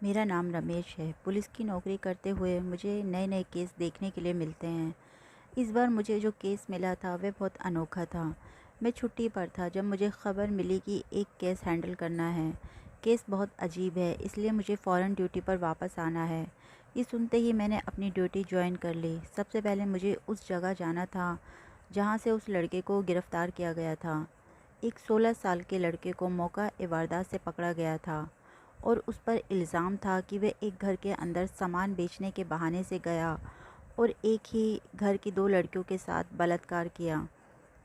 मेरा नाम रमेश है। पुलिस की नौकरी करते हुए मुझे नए नए केस देखने के लिए मिलते हैं। इस बार मुझे जो केस मिला था वह बहुत अनोखा था। मैं छुट्टी पर था जब मुझे खबर मिली कि एक केस हैंडल करना है। केस बहुत अजीब है, इसलिए मुझे फ़ौरन ड्यूटी पर वापस आना है। ये सुनते ही मैंने अपनी ड्यूटी ज्वाइन कर ली। सबसे पहले मुझे उस जगह जाना था जहाँ से उस लड़के को गिरफ़्तार किया गया था। एक 16 साल के लड़के को मौका ए वारदात से पकड़ा गया था और उस पर इल्ज़ाम था कि वह एक घर के अंदर सामान बेचने के बहाने से गया और एक ही घर की 2 लड़कियों के साथ बलात्कार किया।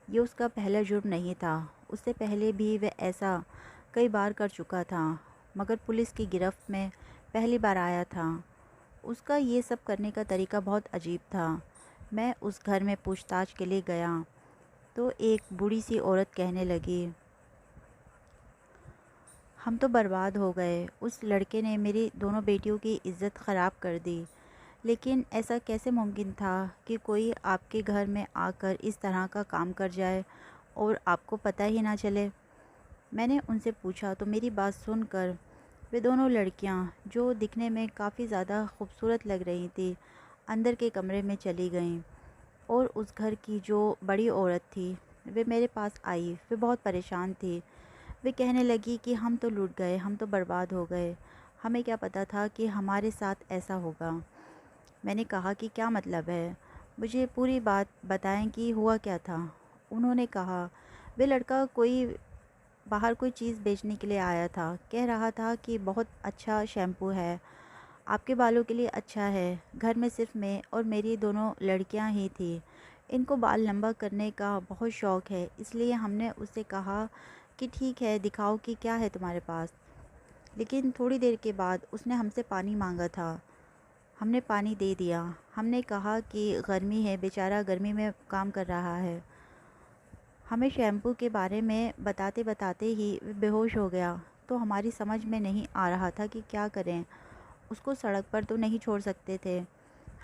ये उसका पहला जुर्म नहीं था। उससे पहले भी वह ऐसा कई बार कर चुका था, मगर पुलिस की गिरफ्त में पहली बार आया था। उसका ये सब करने का तरीका बहुत अजीब था। मैं उस घर में पूछताछ के लिए गया तो एक बूढ़ी सी औरत कहने लगी, हम तो बर्बाद हो गए। उस लड़के ने मेरी दोनों बेटियों की इज्जत ख़राब कर दी। लेकिन ऐसा कैसे मुमकिन था कि कोई आपके घर में आकर इस तरह का काम कर जाए और आपको पता ही ना चले। मैंने उनसे पूछा तो मेरी बात सुनकर वे दोनों लड़कियां, जो दिखने में काफ़ी ज़्यादा खूबसूरत लग रही थी, अंदर के कमरे में चली गईं। और उस घर की जो बड़ी औरत थी, वे मेरे पास आई। वे बहुत परेशान थी। वे कहने लगी कि हम तो लूट गए, हम तो बर्बाद हो गए। हमें क्या पता था कि हमारे साथ ऐसा होगा। मैंने कहा कि क्या मतलब है? मुझे पूरी बात बताएं कि हुआ क्या था। उन्होंने कहा, वे लड़का कोई बाहर कोई चीज़ बेचने के लिए आया था। कह रहा था कि बहुत अच्छा शैम्पू है, आपके बालों के लिए अच्छा है। घर में सिर्फ मैं और मेरी दोनों लड़कियां ही थी। इनको बाल लंबा करने का बहुत शौक़ है, इसलिए हमने उससे कहा कि ठीक है, दिखाओ कि क्या है तुम्हारे पास। लेकिन थोड़ी देर के बाद उसने हमसे पानी मांगा था। हमने पानी दे दिया। हमने कहा कि गर्मी है, बेचारा गर्मी में काम कर रहा है। हमें शैम्पू के बारे में बताते बताते ही बेहोश हो गया। तो हमारी समझ में नहीं आ रहा था कि क्या करें। उसको सड़क पर तो नहीं छोड़ सकते थे।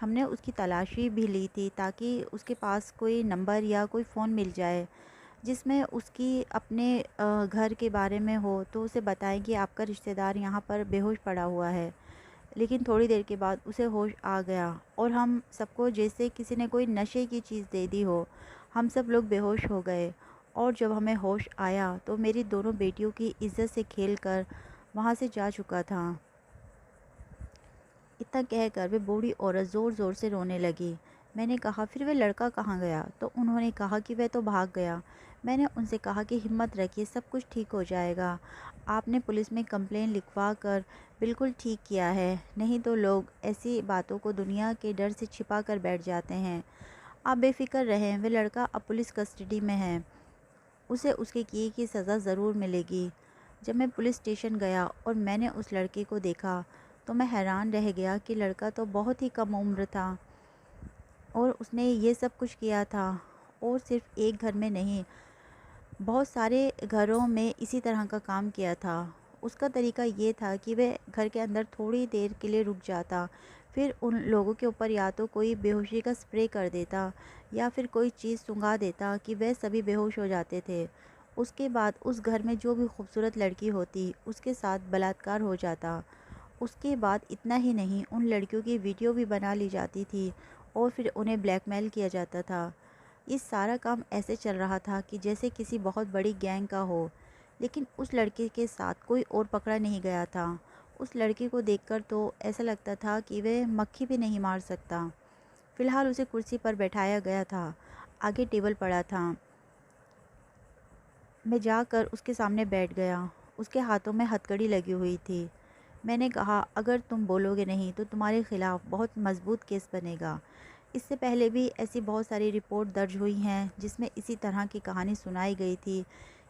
हमने उसकी तलाशी भी ली थी ताकि उसके पास कोई नंबर या कोई फ़ोन मिल जाए जिसमें उसकी अपने घर के बारे में हो, तो उसे बताएं कि आपका रिश्तेदार यहाँ पर बेहोश पड़ा हुआ है। लेकिन थोड़ी देर के बाद उसे होश आ गया और हम सबको जैसे किसी ने कोई नशे की चीज़ दे दी हो। हम सब लोग बेहोश हो गए और जब हमें होश आया तो मेरी दोनों बेटियों की इज्जत से खेल कर वहाँ से जा चुका था। इतना कहकर वे बूढ़ी औरत ज़ोर ज़ोर से रोने लगी। मैंने कहा, फिर वह लड़का कहाँ गया? तो उन्होंने कहा कि वह तो भाग गया। मैंने उनसे कहा कि हिम्मत रखिए, सब कुछ ठीक हो जाएगा। आपने पुलिस में कंप्लेन लिखवा कर बिल्कुल ठीक किया है, नहीं तो लोग ऐसी बातों को दुनिया के डर से छिपा कर बैठ जाते हैं। आप बेफिक्र रहें, वह लड़का अब पुलिस कस्टडी में है। उसे उसके किए की सज़ा ज़रूर मिलेगी। जब मैं पुलिस स्टेशन गया और मैंने उस लड़के को देखा तो मैं हैरान रह गया कि लड़का तो बहुत ही कम उम्र था और उसने ये सब कुछ किया था। और सिर्फ एक घर में नहीं, बहुत सारे घरों में इसी तरह का काम किया था। उसका तरीका ये था कि वह घर के अंदर थोड़ी देर के लिए रुक जाता, फिर उन लोगों के ऊपर या तो कोई बेहोशी का स्प्रे कर देता या फिर कोई चीज़ सुंघा देता कि वह सभी बेहोश हो जाते थे। उसके बाद उस घर में जो भी खूबसूरत लड़की होती उसके साथ बलात्कार हो जाता। उसके बाद इतना ही नहीं, उन लड़कियों की वीडियो भी बना ली जाती थी और फिर उन्हें ब्लैकमेल किया जाता था। ये सारा काम ऐसे चल रहा था कि जैसे किसी बहुत बड़ी गैंग का हो। लेकिन उस लड़के के साथ कोई और पकड़ा नहीं गया था। उस लड़के को देखकर तो ऐसा लगता था कि वह मक्खी भी नहीं मार सकता। फ़िलहाल उसे कुर्सी पर बैठाया गया था। आगे टेबल पड़ा था। मैं जाकर उसके सामने बैठ गया। उसके हाथों में हथकड़ी लगी हुई थी। मैंने कहा, अगर तुम बोलोगे नहीं तो तुम्हारे खिलाफ़ बहुत मज़बूत केस बनेगा। इससे पहले भी ऐसी बहुत सारी रिपोर्ट दर्ज हुई हैं जिसमें इसी तरह की कहानी सुनाई गई थी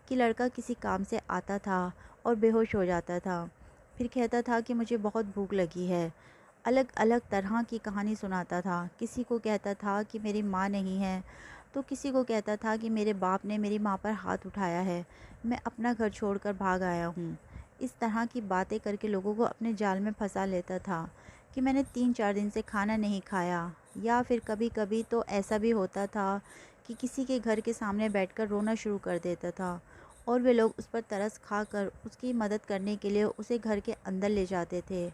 कि लड़का किसी काम से आता था और बेहोश हो जाता था। फिर कहता था कि मुझे बहुत भूख लगी है। अलग अलग तरह की कहानी सुनाता था। किसी को कहता था कि मेरी माँ नहीं है, तो किसी को कहता था कि मेरे बाप ने मेरी माँ पर हाथ उठाया है, मैं अपना घर छोड़कर भाग आया हूँ। इस तरह की बातें करके लोगों को अपने जाल में फंसा लेता था कि मैंने 3-4 दिन से खाना नहीं खाया। या फिर कभी कभी तो ऐसा भी होता था कि किसी के घर के सामने बैठकर रोना शुरू कर देता था और वे लोग उस पर तरस खाकर उसकी मदद करने के लिए उसे घर के अंदर ले जाते थे।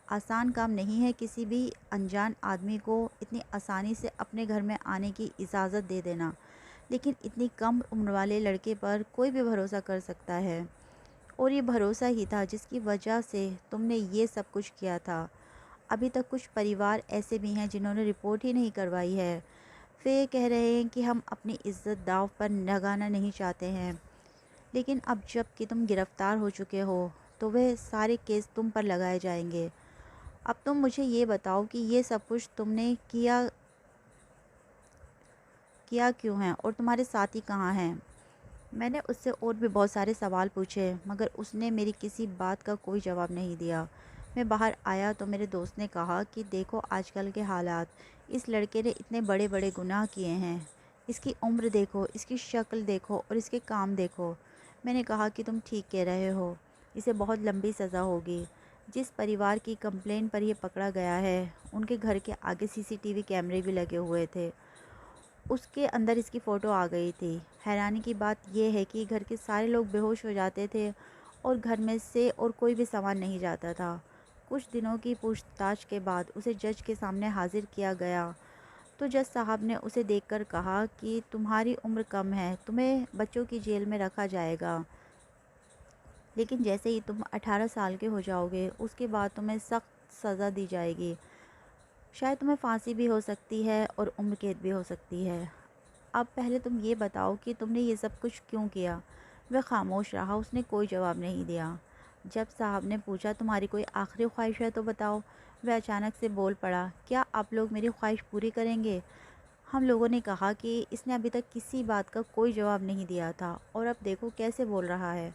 आसान काम नहीं है किसी भी अनजान आदमी को इतनी आसानी से अपने घर में आने की इजाज़त दे देना, लेकिन इतनी कम उम्र वाले लड़के पर कोई भी भरोसा कर सकता है। और ये भरोसा ही था जिसकी वजह से तुमने ये सब कुछ किया था। अभी तक कुछ परिवार ऐसे भी हैं जिन्होंने रिपोर्ट ही नहीं करवाई है। वे कह रहे हैं कि हम अपनी इज्जत दांव पर लगाना नहीं चाहते हैं, लेकिन अब जब कि तुम गिरफ्तार हो चुके हो तो वह सारे केस तुम पर लगाए जाएंगे। अब तुम मुझे ये बताओ कि ये सब कुछ तुमने किया किया क्यों है और तुम्हारे साथी कहाँ हैं? मैंने उससे और भी बहुत सारे सवाल पूछे, मगर उसने मेरी किसी बात का कोई जवाब नहीं दिया। मैं बाहर आया तो मेरे दोस्त ने कहा कि देखो आजकल के हालात, इस लड़के ने इतने बड़े बड़े गुनाह किए हैं। इसकी उम्र देखो, इसकी शक्ल देखो और इसके काम देखो। मैंने कहा कि तुम ठीक कह रहे हो, इसे बहुत लंबी सज़ा होगी। जिस परिवार की कंप्लेन पर यह पकड़ा गया है, उनके घर के आगे सीसीटीवी कैमरे भी लगे हुए थे। उसके अंदर इसकी फ़ोटो आ गई थी। हैरानी की बात यह है कि घर के सारे लोग बेहोश हो जाते थे और घर में से और कोई भी सामान नहीं जाता था। कुछ दिनों की पूछताछ के बाद उसे जज के सामने हाजिर किया गया, तो जज साहब ने उसे देखकर कहा कि तुम्हारी उम्र कम है, तुम्हें बच्चों की जेल में रखा जाएगा, लेकिन जैसे ही तुम 18 साल के हो जाओगे उसके बाद तुम्हें सख्त सज़ा दी जाएगी। शायद तुम्हें फांसी भी हो सकती है और उम्र कैद भी हो सकती है। अब पहले तुम ये बताओ कि तुमने ये सब कुछ क्यों किया? वह खामोश रहा, उसने कोई जवाब नहीं दिया। जब साहब ने पूछा तुम्हारी कोई आखिरी ख्वाहिश है तो बताओ, वह अचानक से बोल पड़ा, क्या आप लोग मेरी ख्वाहिश पूरी करेंगे? हम लोगों ने कहा कि इसने अभी तक किसी बात का कोई जवाब नहीं दिया था और अब देखो कैसे बोल रहा है।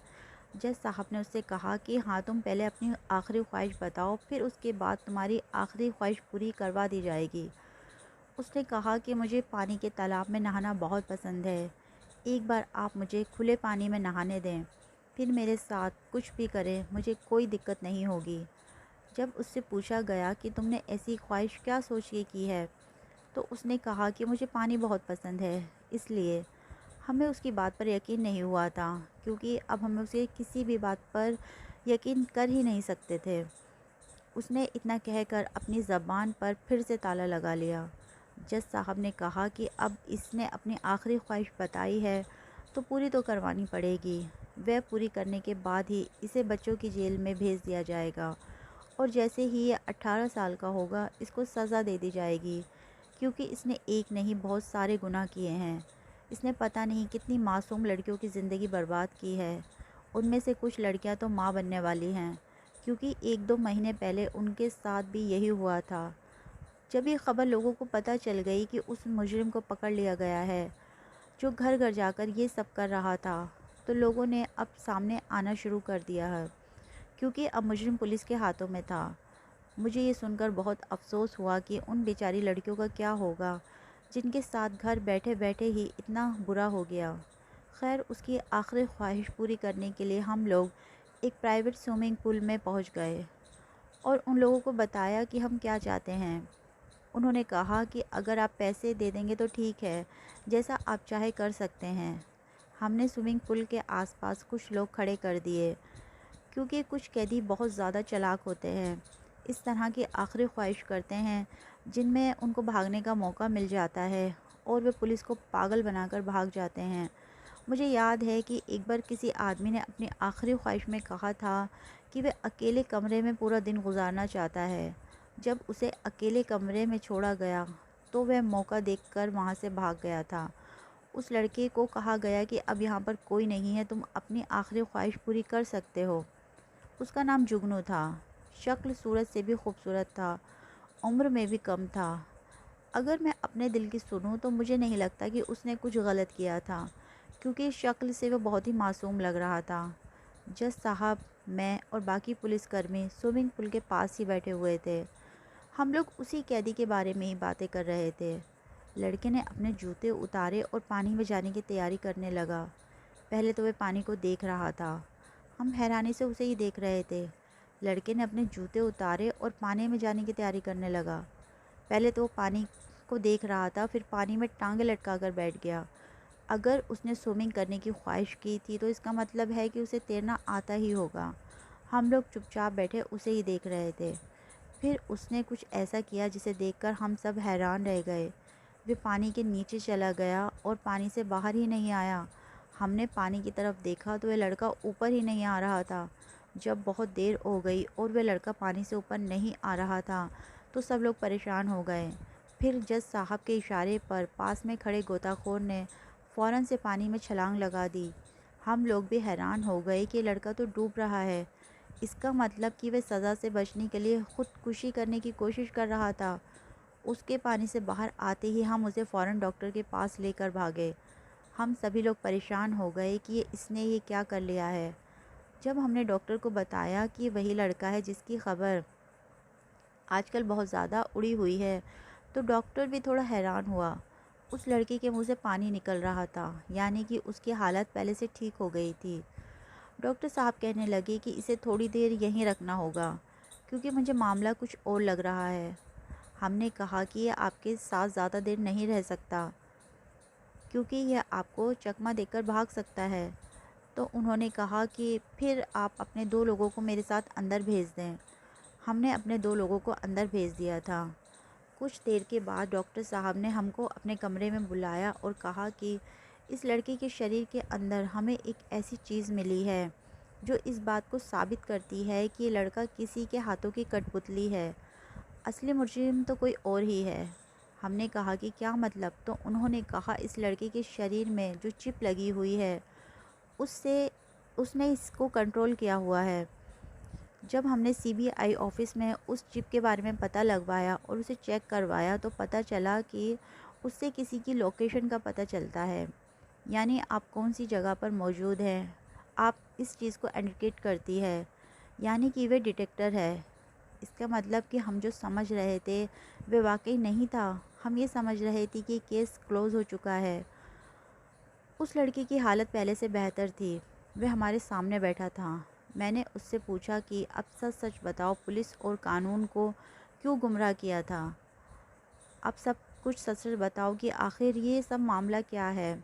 जज साहब ने उससे कहा कि हाँ, तुम पहले अपनी आखिरी ख्वाहिश बताओ, फिर उसके बाद तुम्हारी आखिरी ख्वाहिश पूरी करवा दी जाएगी। उसने कहा कि मुझे पानी के तालाब में नहाना बहुत पसंद है। एक बार आप मुझे खुले पानी में नहाने दें, फिर मेरे साथ कुछ भी करें, मुझे कोई दिक्कत नहीं होगी। जब उससे पूछा गया कि तुमने ऐसी ख्वाहिश क्या सोच के की है, तो उसने कहा कि मुझे पानी बहुत पसंद है, इसलिए। हमें उसकी बात पर यकीन नहीं हुआ था, क्योंकि अब हम उसे किसी भी बात पर यकीन कर ही नहीं सकते थे। उसने इतना कहकर अपनी ज़बान पर फिर से ताला लगा लिया। जज साहब ने कहा कि अब इसने अपनी आखिरी ख्वाहिश बताई है तो पूरी तो करवानी पड़ेगी। वह पूरी करने के बाद ही इसे बच्चों की जेल में भेज दिया जाएगा और जैसे ही ये 18 साल का होगा इसको सज़ा दे दी जाएगी, क्योंकि इसने एक नहीं बहुत सारे गुनाह किए हैं। इसने पता नहीं कितनी मासूम लड़कियों की ज़िंदगी बर्बाद की है। उनमें से कुछ लड़कियां तो माँ बनने वाली हैं, क्योंकि 1-2 महीने पहले उनके साथ भी यही हुआ था। जब ये खबर लोगों को पता चल गई कि उस मुजरिम को पकड़ लिया गया है जो घर घर जाकर ये सब कर रहा था, तो लोगों ने अब सामने आना शुरू कर दिया है, क्योंकि अब मुजरिम पुलिस के हाथों में था। मुझे ये सुनकर बहुत अफसोस हुआ कि उन बेचारी लड़कियों का क्या होगा जिनके साथ घर बैठे बैठे ही इतना बुरा हो गया। खैर, उसकी आखिरी ख्वाहिश पूरी करने के लिए हम लोग एक प्राइवेट स्विमिंग पूल में पहुंच गए और उन लोगों को बताया कि हम क्या चाहते हैं। उन्होंने कहा कि अगर आप पैसे दे देंगे तो ठीक है, जैसा आप चाहे कर सकते हैं। हमने स्विमिंग पूल के आसपास कुछ लोग खड़े कर दिए, क्योंकि कुछ कैदी बहुत ज़्यादा चालाक होते हैं। इस तरह की आखिरी ख्वाहिश करते हैं जिनमें उनको भागने का मौका मिल जाता है और वे पुलिस को पागल बनाकर भाग जाते हैं। मुझे याद है कि एक बार किसी आदमी ने अपनी आखिरी ख्वाहिश में कहा था कि वह अकेले कमरे में पूरा दिन गुजारना चाहता है। जब उसे अकेले कमरे में छोड़ा गया तो वह मौका देखकर वहाँ से भाग गया था। उस लड़के को कहा गया कि अब यहाँ पर कोई नहीं है, तुम अपनी आखिरी ख्वाहिश पूरी कर सकते हो। उसका नाम जुगनू था। शक्ल सूरत से भी खूबसूरत था, उम्र में भी कम था। अगर मैं अपने दिल की सुनूं तो मुझे नहीं लगता कि उसने कुछ गलत किया था, क्योंकि शक्ल से वह बहुत ही मासूम लग रहा था। जज साहब, मैं और बाकी पुलिसकर्मी स्विमिंग पूल के पास ही बैठे हुए थे। हम लोग उसी कैदी के बारे में ही बातें कर रहे थे। लड़के ने अपने जूते उतारे और पानी में जाने की तैयारी करने लगा। पहले तो वह पानी को देख रहा था। हम हैरानी से उसे ही देख रहे थे। लड़के ने अपने जूते उतारे और पानी में जाने की तैयारी करने लगा। पहले तो वो पानी को देख रहा था, फिर पानी में टांगें लटका कर बैठ गया। अगर उसने स्विमिंग करने की ख्वाहिश की थी तो इसका मतलब है कि उसे तैरना आता ही होगा। हम लोग चुपचाप बैठे उसे ही देख रहे थे। फिर उसने कुछ ऐसा किया जिसे देखकर हम सब हैरान रह गए। वे पानी के नीचे चला गया और पानी से बाहर ही नहीं आया। हमने पानी की तरफ देखा तो वह लड़का ऊपर ही नहीं आ रहा था। जब बहुत देर हो गई और वह लड़का पानी से ऊपर नहीं आ रहा था तो सब लोग परेशान हो गए। फिर जज साहब के इशारे पर पास में खड़े गोताखोर ने फ़ौरन से पानी में छलांग लगा दी। हम लोग भी हैरान हो गए कि लड़का तो डूब रहा है। इसका मतलब कि वह सज़ा से बचने के लिए खुदकुशी करने की कोशिश कर रहा था। उसके पानी से बाहर आते ही हम उसे फ़ौरन डॉक्टर के पास लेकर भागे। हम सभी लोग परेशान हो गए कि इसने ये क्या कर लिया है। जब हमने डॉक्टर को बताया कि वही लड़का है जिसकी खबर आजकल बहुत ज़्यादा उड़ी हुई है, तो डॉक्टर भी थोड़ा हैरान हुआ। उस लड़के के मुंह से पानी निकल रहा था, यानी कि उसकी हालत पहले से ठीक हो गई थी। डॉक्टर साहब कहने लगे कि इसे थोड़ी देर यहीं रखना होगा, क्योंकि मुझे मामला कुछ और लग रहा है। हमने कहा कि यह आपके साथ ज़्यादा देर नहीं रह सकता, क्योंकि यह आपको चकमा देकर भाग सकता है। तो उन्होंने कहा कि फिर आप अपने 2 लोगों को मेरे साथ अंदर भेज दें। हमने अपने 2 लोगों को अंदर भेज दिया था। कुछ देर के बाद डॉक्टर साहब ने हमको अपने कमरे में बुलाया और कहा कि इस लड़के के शरीर के अंदर हमें एक ऐसी चीज़ मिली है जो इस बात को साबित करती है कि ये लड़का किसी के हाथों की कठपुतली है। असली मुजरिम तो कोई और ही है। हमने कहा कि क्या मतलब? तो उन्होंने कहा इस लड़के के शरीर में जो चिप लगी हुई है उससे उसने इसको कंट्रोल किया हुआ है। जब हमने सीबीआई ऑफिस में उस चिप के बारे में पता लगवाया और उसे चेक करवाया तो पता चला कि उससे किसी की लोकेशन का पता चलता है, यानी आप कौन सी जगह पर मौजूद हैं। आप इस चीज़ को इंडिकेट करती है, यानी कि वे डिटेक्टर है। इसका मतलब कि हम जो समझ रहे थे वे वाकई नहीं था। हम ये समझ रहे थे कि केस क्लोज़ हो चुका है। उस लड़की की हालत पहले से बेहतर थी। वह हमारे सामने बैठा था। मैंने उससे पूछा कि अब सच सच बताओ, पुलिस और कानून को क्यों गुमराह किया था? अब सब कुछ सच सच बताओ कि आखिर ये सब मामला क्या है।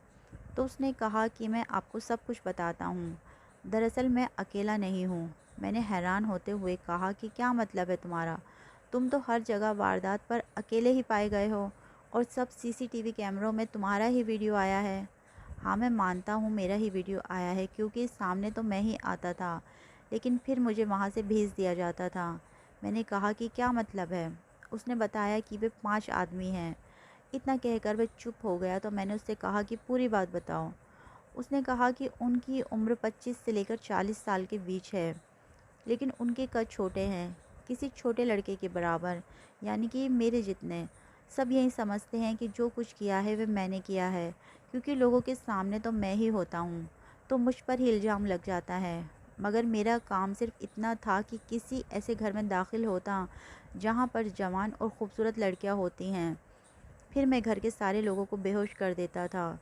तो उसने कहा कि मैं आपको सब कुछ बताता हूँ। दरअसल मैं अकेला नहीं हूँ। मैंने हैरान होते हुए कहा कि क्या मतलब है तुम्हारा? तुम तो हर जगह वारदात पर अकेले ही पाए गए हो और सब सीसीटीवी कैमरों में तुम्हारा ही वीडियो आया है। हाँ, मैं मानता हूँ मेरा ही वीडियो आया है, क्योंकि सामने तो मैं ही आता था, लेकिन फिर मुझे वहाँ से भेज दिया जाता था। मैंने कहा कि क्या मतलब है? उसने बताया कि वे 5 आदमी हैं। इतना कहकर वह चुप हो गया तो मैंने उससे कहा कि पूरी बात बताओ। उसने कहा कि उनकी उम्र 25 से लेकर 40 साल के बीच है, लेकिन उनके कद छोटे हैं, किसी छोटे लड़के के बराबर, यानी कि मेरे जितने। सब यही समझते हैं कि जो कुछ किया है वह मैंने किया है, क्योंकि लोगों के सामने तो मैं ही होता हूँ, तो मुझ पर ही इल्ज़ाम लग जाता है। मगर मेरा काम सिर्फ इतना था कि किसी ऐसे घर में दाखिल होता जहाँ पर जवान और ख़ूबसूरत लड़कियाँ होती हैं। फिर मैं घर के सारे लोगों को बेहोश कर देता था।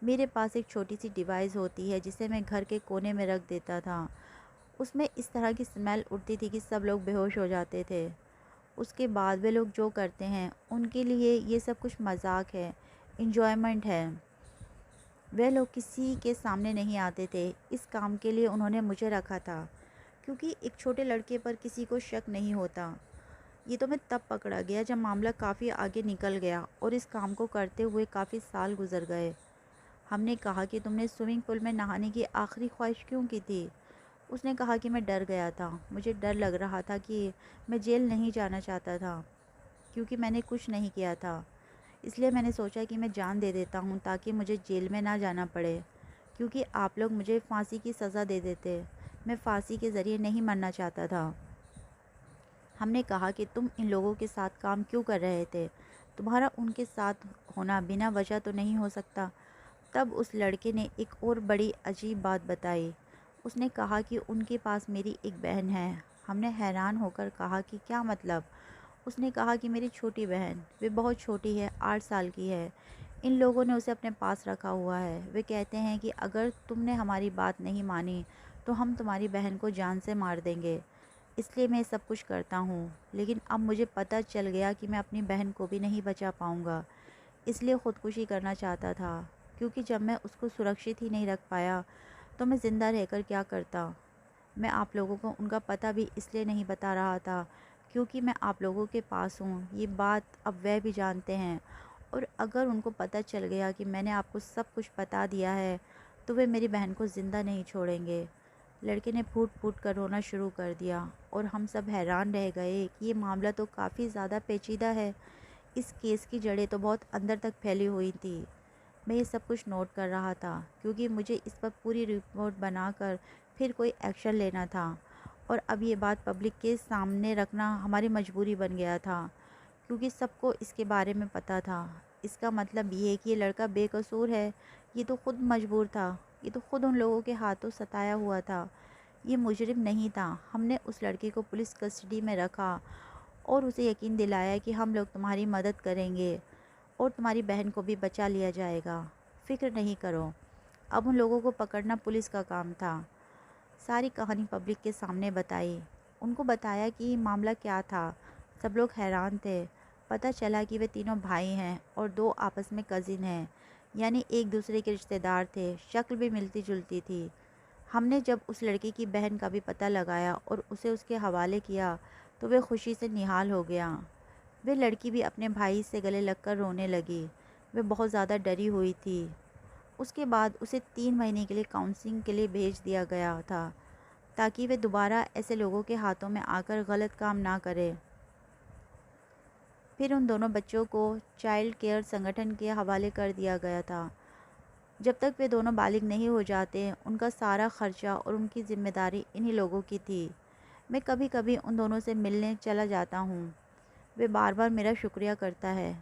मेरे पास एक छोटी सी डिवाइस होती है जिसे मैं घर के कोने में रख देता था। उसमें इस तरह की स्मेल उड़ती थी कि सब लोग बेहोश हो जाते थे। उसके बाद वे लोग जो करते हैं उनके लिए ये सब कुछ मजाक है, इंजॉयमेंट है। वे लोग किसी के सामने नहीं आते थे। इस काम के लिए उन्होंने मुझे रखा था, क्योंकि एक छोटे लड़के पर किसी को शक नहीं होता। ये तो मैं तब पकड़ा गया जब मामला काफ़ी आगे निकल गया और इस काम को करते हुए काफ़ी साल गुजर गए। हमने कहा कि तुमने स्विमिंग पूल में नहाने की आखिरी ख्वाहिश क्यों की थी? उसने कहा कि मैं डर गया था। मुझे डर लग रहा था कि मैं जेल नहीं जाना चाहता था, क्योंकि मैंने कुछ नहीं किया था। इसलिए मैंने सोचा कि मैं जान दे देता हूँ ताकि मुझे जेल में ना जाना पड़े, क्योंकि आप लोग मुझे फांसी की सज़ा दे देते। मैं फांसी के ज़रिए नहीं मरना चाहता था। हमने कहा कि तुम इन लोगों के साथ काम क्यों कर रहे थे? तुम्हारा उनके साथ होना बिना वजह तो नहीं हो सकता। तब उस लड़के ने एक और बड़ी अजीब बात बताई। उसने कहा कि उनके पास मेरी एक बहन है। हमने हैरान होकर कहा कि क्या मतलब? उसने कहा कि मेरी छोटी बहन, वे बहुत छोटी है, 8 साल की है। इन लोगों ने उसे अपने पास रखा हुआ है। वे कहते हैं कि अगर तुमने हमारी बात नहीं मानी तो हम तुम्हारी बहन को जान से मार देंगे। इसलिए मैं सब कुछ करता हूँ, लेकिन अब मुझे पता चल गया कि मैं अपनी बहन को भी नहीं बचा पाऊँगा। इसलिए ख़ुदकुशी करना चाहता था, क्योंकि जब मैं उसको सुरक्षित ही नहीं रख पाया तो मैं ज़िंदा रहकर क्या करता। मैं आप लोगों को उनका पता भी इसलिए नहीं बता रहा था क्योंकि मैं आप लोगों के पास हूँ, ये बात अब वह भी जानते हैं। और अगर उनको पता चल गया कि मैंने आपको सब कुछ बता दिया है, तो वे मेरी बहन को ज़िंदा नहीं छोड़ेंगे। लड़के ने फूट-फूट कर रोना शुरू कर दिया और हम सब हैरान रह गए कि ये मामला तो काफ़ी ज़्यादा पेचीदा है। इस केस की जड़ें तो बहुत अंदर तक फैली हुई थी। मैं ये सब कुछ नोट कर रहा था क्योंकि मुझे इस पर पूरी रिपोर्ट बनाकर फिर कोई एक्शन लेना था। और अब ये बात पब्लिक के सामने रखना हमारी मजबूरी बन गया था क्योंकि सबको इसके बारे में पता था। इसका मतलब ये कि ये लड़का बेकसूर है, ये तो खुद मजबूर था, ये तो खुद उन लोगों के हाथों सताया हुआ था। ये मुजरिम नहीं था। हमने उस लड़के को पुलिस कस्टडी में रखा और उसे यकीन दिलाया कि हम लोग तुम्हारी मदद करेंगे और तुम्हारी बहन को भी बचा लिया जाएगा। फ़िक्र नहीं करो। अब उन लोगों को पकड़ना पुलिस का काम था। सारी कहानी पब्लिक के सामने बताई। उनको बताया कि मामला क्या था। सब लोग हैरान थे। पता चला कि वे तीनों भाई हैं और दो आपस में कज़िन हैं, यानी एक दूसरे के रिश्तेदार थे। शक्ल भी मिलती जुलती थी। हमने जब उस लड़के की बहन का भी पता लगाया और उसे उसके हवाले किया तो वे खुशी से निहाल हो गया। वे लड़की भी अपने भाई से गले लगकर रोने लगी। वे बहुत ज़्यादा डरी हुई थी। उसके बाद उसे 3 महीने के लिए काउंसलिंग के लिए भेज दिया गया था ताकि वे दोबारा ऐसे लोगों के हाथों में आकर गलत काम ना करे। फिर उन दोनों बच्चों को चाइल्ड केयर संगठन के हवाले कर दिया गया था। जब तक वे दोनों बालिग नहीं हो जाते, उनका सारा खर्चा और उनकी जिम्मेदारी इन्हीं लोगों की थी। मैं कभी कभी उन दोनों से मिलने चला जाता हूँ। वे बार बार मेरा शुक्रिया करता है।